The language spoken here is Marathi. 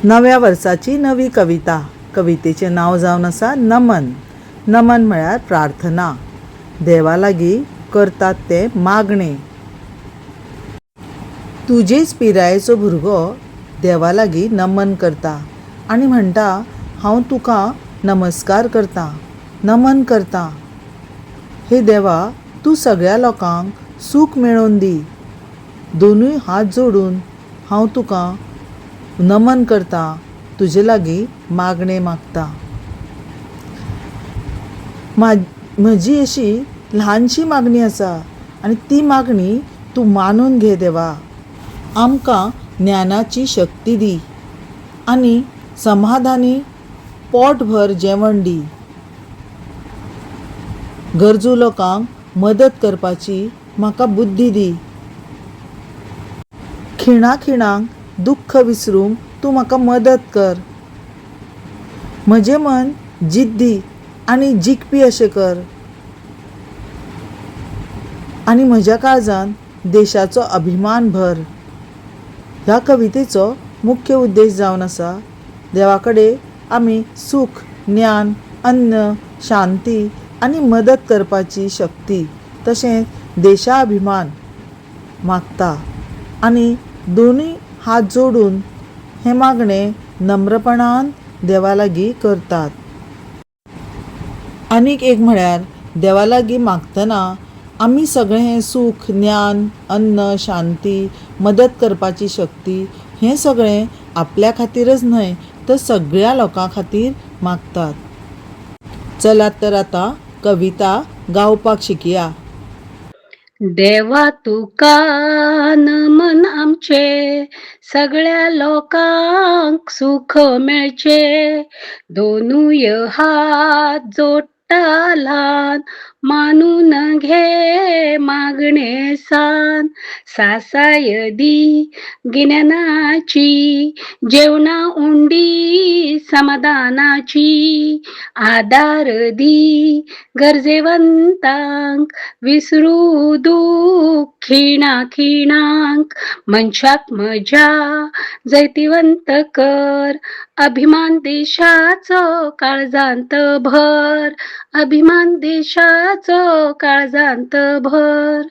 नव्या वर्साची नवी कविता. कवितेचे नाव जावन आसा नमन. नमन म्हळ्यार प्रार्थना. देवा लागीं करतात ते मागणे. तुजेच पिरायेचो भुरगो देवा लागीं नमन करता आनी म्हणटा, हांव तुका नमस्कार करता, नमन करता. हे देवा, तूं सगळ्या लोकांक सूख मेळोवन दी. दोनूय हात जोडून हांव तुका नमन करता, तुजे लागीं मागणे मागता. म्हजी अशी ल्हानशी मागणी आसा आनी ती मागणी तूं मानून घे देवा. आमकां ज्ञानाची शक्ती दी आनी समाधानी पोटभर जेवण दी. गरजू लोकांक मदत करपाची म्हाका बुद्धी दी. खिणाक दुख्ख विसरूंक तूं म्हाका मदत कर. म्हजें मन जिद्दी आनी जिखपी अशें कर आनी म्हज्या काळजान देशाचो अभिमान भर. ह्या कवितेचो मुख्य उद्देश जावन आसा देवा कडेन आमी सूख, ज्ञान, अन्न, शांती आनी मदत करपाची शक्ती तशेंच देशाभिमान मागता आनी दोनूय हात जोडून हे मागणे नम्रपणान देवा लागीं करतात. आनीक एक म्हळ्यार देवा लागीं मागतना आमी सगळें सूख, ज्ञान, अन्न, शांती, मदत करपाची शक्ती हें सगळें आपल्या खातीरच न्हय तर सगळ्या लोकां खातीर मागतात. चलात तर आतां कविता गावपाक शिकया. देवा तुका नमन आमचे, सगळ्या लोकांक सुख मेळचे. दोनूय हात जोडटा ल्हान, मानून घे मागणे सान. सासाय दी गिन्यानाची, जेवणा उंडी समाधानाची. आदार दी गरजेवंतांक, विसरू दूख खिणांक. मनशाक म्हज्या जैतिवंत कर, अभिमान देशाचो काळजांत भर. अभिमान देशाचो काळजांत भर.